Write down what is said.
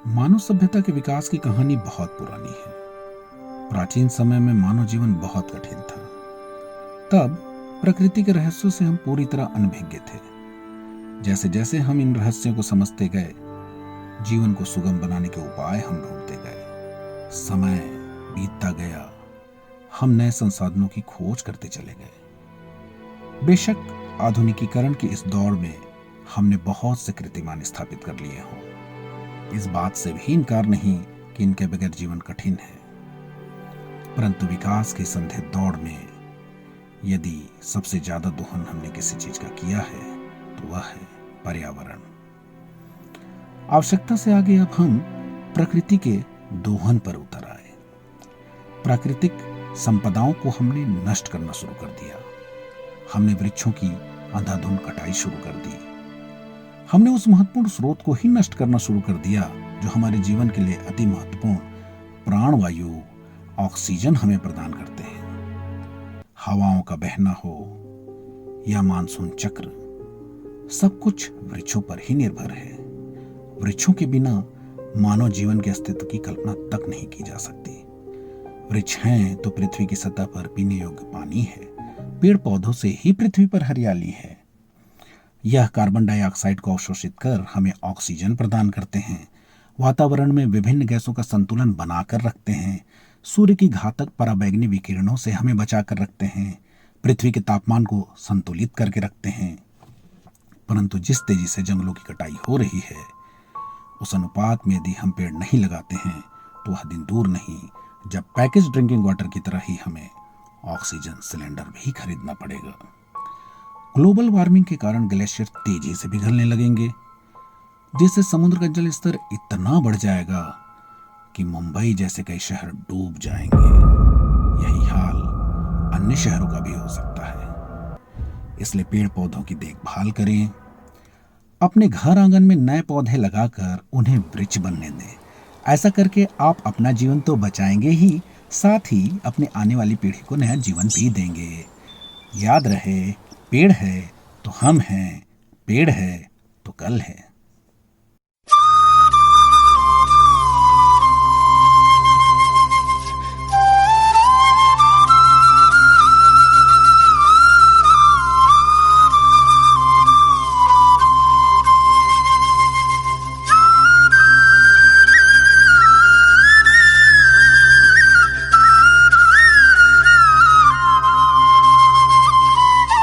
मानव सभ्यता के विकास की कहानी बहुत पुरानी है। प्राचीन समय में मानव जीवन बहुत कठिन था। तब प्रकृति के रहस्यों से हम पूरी तरह अनभिज्ञ थे। जैसे जैसे हम इन रहस्यों को समझते गए, जीवन को सुगम बनाने के उपाय हम ढूंढते गए। समय बीतता गया, हम नए संसाधनों की खोज करते चले गए। बेशक आधुनिकीकरण की इस दौड़ में हमने बहुत से कीर्तिमान स्थापित कर लिए हों, इस बात से भी इनकार नहीं कि इनके बगैर जीवन कठिन है। परंतु विकास की संधि दौड़ में यदि सबसे ज्यादा दोहन हमने किसी चीज का किया है तो वह है पर्यावरण। आवश्यकता से आगे अब हम प्रकृति के दोहन पर उतर आए। प्राकृतिक संपदाओं को हमने नष्ट करना शुरू कर दिया। हमने वृक्षों की अंधाधुंध कटाई शुरू कर दी। हमने उस महत्वपूर्ण स्रोत को ही नष्ट करना शुरू कर दिया जो हमारे जीवन के लिए अति महत्वपूर्ण प्राणवायु ऑक्सीजन हमें प्रदान करते हैं। हवाओं का बहना हो या मानसून चक्र, सब कुछ वृक्षों पर ही निर्भर है। वृक्षों के बिना मानव जीवन के अस्तित्व की कल्पना तक नहीं की जा सकती। वृक्ष हैं तो पृथ्वी की सतह पर पीने योग्य पानी है। पेड़ पौधों से ही पृथ्वी पर हरियाली है। यह कार्बन डाइऑक्साइड को अवशोषित कर हमें ऑक्सीजन प्रदान करते हैं। वातावरण में विभिन्न गैसों का संतुलन बनाकर रखते हैं। सूर्य की घातक पराबैंगनी विकिरणों से हमें बचाकर रखते हैं। पृथ्वी के तापमान को संतुलित करके रखते हैं। परंतु जिस तेजी से जंगलों की कटाई हो रही है, उस अनुपात में यदि हम पेड़ नहीं लगाते हैं तो वह दिन दूर नहीं जब पैकेज ड्रिंकिंग वाटर की तरह ही हमें ऑक्सीजन सिलेंडर भी खरीदना पड़ेगा। ग्लोबल वार्मिंग के कारण ग्लेशियर तेजी से पिघलने लगेंगे, जिससे समुद्र का जल स्तर इतना बढ़ जाएगा कि मुंबई जैसे कई शहर डूब जाएंगे। यही हाल अन्य शहरों का भी हो सकता है। इसलिए पेड़ पौधों की देखभाल करें। अपने घर आंगन में नए पौधे लगाकर उन्हें वृक्ष बनने दें। ऐसा करके आप अपना जीवन तो बचाएंगे ही, साथ ही अपने आने वाली पीढ़ी को नया जीवन भी देंगे। याद रहे, पेड़ है तो हम हैं, पेड़ है तो कल है।